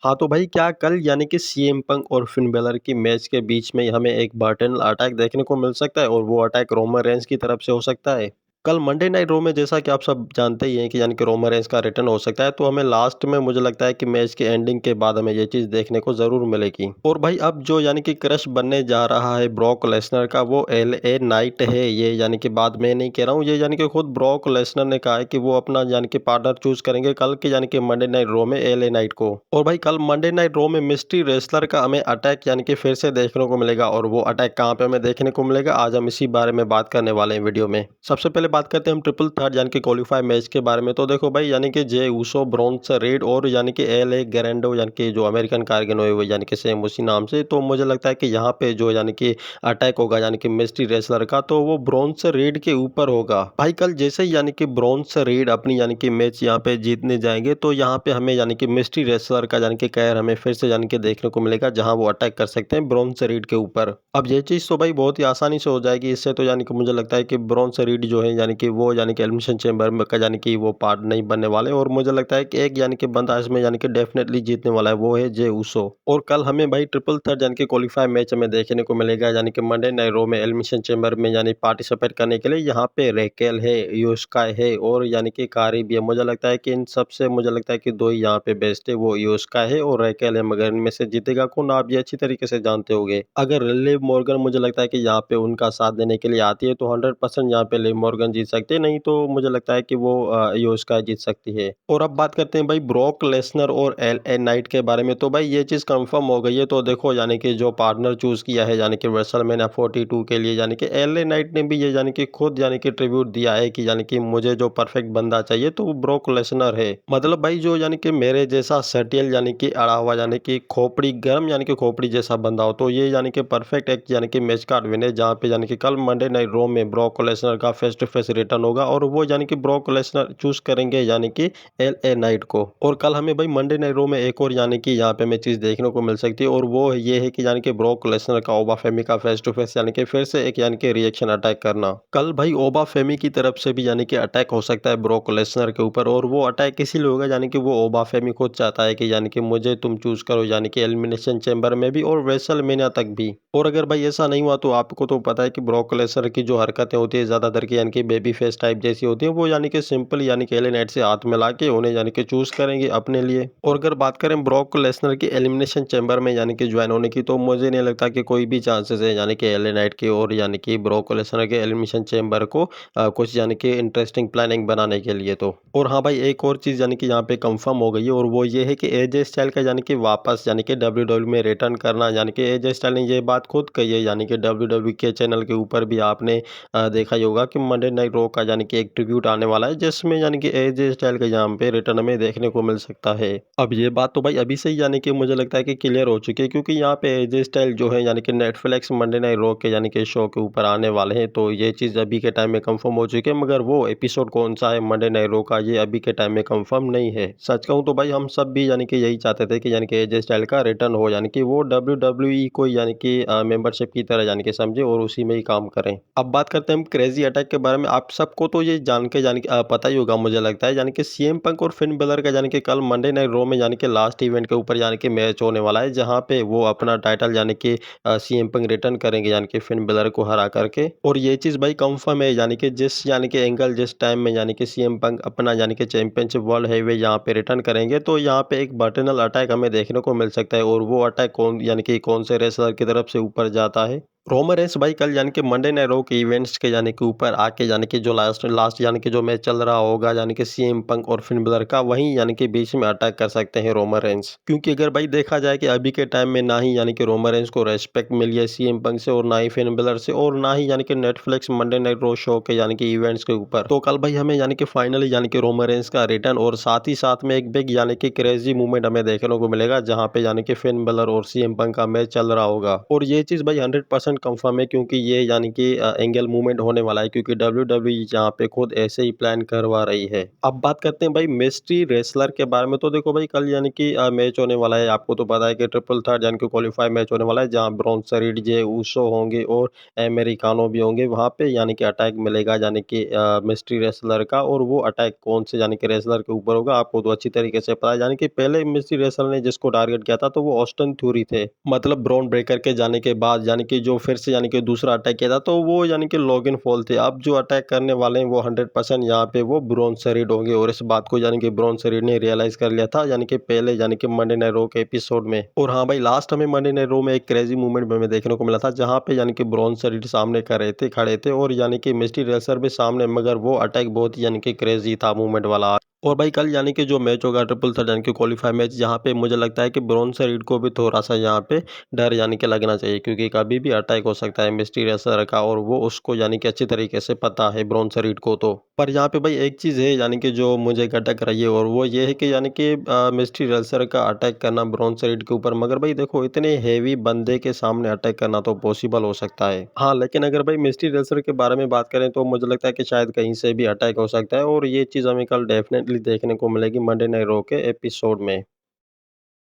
हाँ, तो भाई क्या कल यानी कि सीएम पंक और फिन बेलर की मैच के बीच में हमें एक बर्टनल अटैक देखने को मिल सकता है और वो अटैक रोमन रेंस की तरफ से हो सकता है? कल मंडे नाइट रो में जैसा कि आप सब जानते ही हैं कि यानी कि रोमन रेंस का रिटर्न हो सकता है, तो हमें लास्ट में मुझे लगता है कि मैच के एंडिंग के बाद हमें ये चीज़ देखने को ज़रूर मिलेगी। और भाई अब जो यानी कि क्रश बनने जा रहा है ब्रॉक लेसनर का वो एलए नाइट है, ये यानी कि बात मैं नहीं कह रहा हूँ, ये यानी कि खुद ब्रॉक लेसनर ने कहा है कि वो अपना यानी कि पार्टनर चूज़ करेंगे कल के यानी कि मंडे नाइट रो में एलए नाइट को। और भाई कल मंडे नाइट रो में मिस्ट्री रेसलर का हमें अटैक यानी कि फिर से देखने को मिलेगा और वो अटैक कहाँ पे हमें देखने को मिलेगा, आज हम इसी बारे में बात करने वाले हैं वीडियो में। सबसे पहले बात करते हैं हम ट्रिपल थर्ड यानी कि क्वालीफाई मैच के बारे में। तो देखो भाई यानी कि जे ऊसो, ब्रॉन्स रेड और यानी कि एलए गेरेंडो यानी कि जो अमेरिकन कार्गन हुए हुए यानी कि सेम उसी नाम से, तो मुझे लगता है कि यहाँ पे जो यानी कि अटैक होगा यानी कि मिस्ट्री रेसलर का, तो वो ब्रॉन्स रेड के ऊपर होगा। भाई कल जैसे ही यानी कि ब्रॉन्स रेड अपनी यानी कि मैच यहाँ पे जीतने जाएंगे, तो यहाँ पे हमें यानी कि मिस्ट्री रेसलर का यानी कि कहर हमें फिर से यानी कि देखने को मिलेगा, जहाँ वो अटैक कर सकते हैं ब्रॉन्स रेड के ऊपर। अब ये चीज़ तो भाई बहुत ही आसानी से हो जाएगी इससे, तो यानी कि मुझे लगता है कि ब्रॉन्स रीड जो है यानी कि वो यानी कि एलिमिनेशन चैम्बर में का यानी कि वो पार्ट नहीं बनने वाले, और मुझे लगता है कि एक यानी कि बंदा इसमें यानी कि डेफिनेटली जीतने वाला है, वो है जे ऊसो। और कल हमें भाई ट्रिपल थर्ड यानी कि क्वालीफाई मैच हमें देखने को मिलेगा यानी कि मंडे नाइट रो में एलिमिनेशन चैम्बर में यानी पार्टिसिपेट करने के लिए। यहाँ पे रेकेल है, योस्काई है और यानी कि कारी भी है। मुझे लगता है कि इन सबसे मुझे लगता है कि दो ही यहाँ पे बेस्ट है, वो योस्काई है और रेकेल है, मगर इनमें से जीतेगा कौन आप ये अच्छी तरीके से जानते होंगे। अगर लिव मॉर्गन मुझे लगता है कि यहाँ पे उनका साथ देने के लिए आती है, तो 100% यहाँ पे लिव मॉर्गन जीत सकते हैं, नहीं तो मुझे लगता है कि वो योस्का जीत सकती है। और अब बात करते हैं भाई ब्रॉक लेसनर और एलए नाइट के बारे में। तो भाई ये चीज़ कंफर्म हो गई है, तो देखो यानी कि जो पार्टनर चूज किया है यानी कि रेसलमेनिया 42 के लिए, यानी कि एलए नाइट ने भी ये यानी कि खुद यानी कि ट्रिब्यूट दिया है कि यानी कि मुझे जो परफेक्ट बंदा चाहिए तो वो ब्रॉक लेसनर है। मतलब भाई जो यानी कि मेरे जैसा सटियल यानी कि अड़ा हुआ यानी कि खोपड़ी गर्म यानी कि खोपड़ी जैसा बंदा हो, तो ये यानी कि परफेक्ट एक यानी कि मैच का विन है, जहाँ पे यानी कि कल मंडे नाइट रो में ब्रॉक लेसनर का फेस टू फेस रिटर्न होगा और वो यानी कि ब्रॉक लेसनर चूज करेंगे यानी कि एलए नाइट को। और कल हमें भाई मंडे नाइट रो में एक और यानी कि यहाँ पे हमें चीज देखने को मिल सकती है, और वो ये है कि यानी कि ब्रॉक लेसनर का ओबा फेमी का फेस टू फेस यानी कि फिर से एक यानी कि रिएक्शन अटैक करना। कल भाई ओबा फेमी की तरफ से भी यानी कि अटैक हो सकता है ब्रॉक लेसनर के ऊपर, और वो अटैक इसीलिए होगा यानी कि वो ओबा फेमी खुद चाहता है कि यानी कि मुझे तुम चूज करो यानी कि एलिमिनेशन चैम्बर में भी और रेसलमेनिया तक भी। और अगर भाई ऐसा नहीं हुआ, तो आपको तो पता है कि ब्रॉक लेसनर की जो हरकतें होती है ज्यादातर की यानी कि बेबी फेस टाइप जैसी होती है, वो यानी कि सिंपल यानी कि एले नाइट से हाथ मिला के उन्हें यानी कि चूज करेंगे अपने लिए। और अगर बात करें ब्रॉक लेसनर की एलिमिनेशन चैम्बर में यानी कि ज्वाइन होने की, तो मुझे नहीं लगता कि कोई भी चांसेस है यानी कि एले नाइट की और यानी कि ब्रॉक लेसनर के एलिमिनेशन चैम्बर को कुछ यानी कि इंटरेस्टिंग प्लानिंग बनाने के लिए। तो और हाँ भाई एक और चीज़ यानी कि यहाँ पे कंफर्म हो गई है, और वो ये है कि एजे स्टाइल का यानी कि वापस यानी कि डब्ल्यूडब्ल्यू में रिटर्न करना। यानी कि एजे स्टाइल ने ये बात खुद कही है यानी कि डब्ल्यूडब्ल्यू के चैनल के ऊपर भी आपने देखा ही होगा कि मंडे नाइट रो का यानी कि एक ट्रिब्यूट आने वाला है, जिसमें यानी कि एजे स्टाइल का यहाँ पे रिटर्न हमें देखने को मिल सकता है। अब ये बात तो भाई अभी से ही यानी कि मुझे लगता है कि क्लियर हो चुकी है, क्योंकि यहाँ पे एजे स्टाइल जो है यानी कि नेटफ्लिक्स मंडे नाइट रो के यानी कि शो के ऊपर आने वाले हैं, तो ये चीज़ अभी के टाइम में कंफर्म हो चुकी है, मगर वो एपिसोड कौन सा है मंडे नाइट रो का, ये अभी के टाइम में कंफर्म नहीं है। सच कहूँ तो भाई हम सब भी यानी कि यही चाहते थे कि यानी कि एजे स्टाइल का रिटर्न हो, यानी कि वो डब्ल्यूडब्ल्यूई को यानी कि मेंबरशिप की तरह यानी कि समझे और उसी में ही काम करें। अब बात करते हैं हम क्रेजी अटैक के बारे में। आप सबको तो ये जान के यानी कि पता ही होगा मुझे लगता है, यानी कि सीएम पंक और फिन बेलर का यानी कि कल मंडे नाइट रो में यानी कि लास्ट इवेंट के ऊपर यानी कि मैच होने वाला है, जहाँ पे वो अपना टाइटल यानी कि सीएम पंक रिटर्न करेंगे यानी कि फिन बेलर को हरा करके। और ये चीज़ भाई कंफर्म है यानी कि जिस यानी कि एंगल जिस टाइम में यानी कि सीएम पंक अपना यानी कि चैंपियनशिप वर्ल्ड हैवी यहाँ पे रिटर्न करेंगे, तो यहाँ पे एक बर्टनल अटैक हमें देखने को मिल सकता है, और वो अटैक कौन यानी कि कौन से रेसलर की तरफ से ऊपर जाता है। रोमन रेंस भाई कल यानी कि मंडे नाइट रो के इवेंट्स के यानी कि ऊपर आके यानी कि जो लास्ट लास्ट यानी कि जो मैच चल रहा होगा यानी कि सीएम पंक और फिन बेलर का, वहीं यानी कि बीच में अटैक कर सकते हैं रोमन रेंस। क्योंकि अगर भाई देखा जाए कि अभी के टाइम में ना ही यानी कि रोमन रेंस को रेस्पेक्ट मिली है सीएम पंक से, और ना ही फिन बेलर से, और ना ही यानी कि नेटफ्लिक्स मंडे नाइट रो शो के यानी कि इवेंट्स के ऊपर, तो कल भाई हमें यानी कि फाइनली यानी कि रोमन रेंस का रिटर्न और साथ ही साथ में एक बिग यानी कि क्रेजी मूवमेंट हमें देखने को मिलेगा, जहाँ पे यानी कि फिन बेलर और सीएम पंक का मैच चल रहा होगा। और ये चीज भाई 100% 100% कंफर्म है क्योंकि ये यानी कि एंगल मूवमेंट होने वाला है क्योंकि डब्ल्यूडब्ल्यूई यहाँ पे खुद ऐसे ही प्लान करवा रही है। अब बात करते हैं भाई मिस्ट्री रेसलर के बारे में। तो देखो भाई कल यानी कि मैच होने वाला है। आपको तो पता है कि ट्रिपल थर्ड यानी कि क्वालीफाई मैच होने वाला है जहाँ ब्रॉन्सन रीड, जे ऊसो होंगे और अमेरिकानो भी होंगे। वहाँ पे यानी कि अटैक मिलेगा यानी कि मिस्ट्री रेसलर का, और वो अटैक कौन से यानी कि रेसलर के ऊपर होगा आपको तो अच्छी तरीके से पता है। यानी कि पहले मिस्ट्री रेसलर ने जिसको टारगेट किया था तो वो ऑस्टिन थ्यूरी थे। मतलब ब्रॉन ब्रेकर के जाने के बाद यानी कि जो फिर से यानी कि दूसरा अटैक किया था तो वो यानी कि लोगन पॉल थे। अब जो अटैक करने वाले हैं वो 100% यहाँ पे वो ब्रॉन्सन रीड होंगे, और इस बात को यानी कि ब्रॉन्सन रीड ने रियलाइज कर लिया था यानी कि पहले यानी कि मंडे नाइट रॉ के एपिसोड में। और हाँ भाई लास्ट हमें मंडे नाइट रॉ में एक क्रेजी मूवमेंट हमें देखने को मिला था जहाँ पे यानी कि ब्रॉन्सन रीड सामने खड़े थे और यानी कि मिस्ट्री रेसलर भी सामने, मगर वो अटैक बहुत ही यानी कि क्रेजी था मूवमेंट वाला। और भाई कल यानी कि जो मैच होगा ट्रिपल थर्ड यानी कि क्वालीफाई मैच, जहाँ पे मुझे लगता है कि ब्रॉन्सन रीड को भी थोड़ा सा यहाँ पे डर यानी कि लगना चाहिए क्योंकि कभी भी अटैक हो सकता है मिस्ट्री रेसलर का, और वो उसको यानी कि अच्छी तरीके से पता है ब्रॉन्सन रीड को। तो पर यहाँ पे भाई एक चीज़ है यानी कि जो मुझे खटक रही है, और वो ये है कि यानी कि मिस्ट्री रेसलर का अटैक करना ब्रॉन्सन रीड के ऊपर, मगर भाई देखो इतने हैवी बंदे के सामने अटैक करना तो पॉसिबल हो सकता है। हाँ लेकिन अगर भाई मिस्ट्री रेसलर के बारे में बात करें तो मुझे लगता है कि शायद कहीं से भी अटैक हो सकता है, और ये चीज़ हमें कल डेफिनेटली देखने को मिलेगी मंडे नाइट रॉ के एपिसोड में।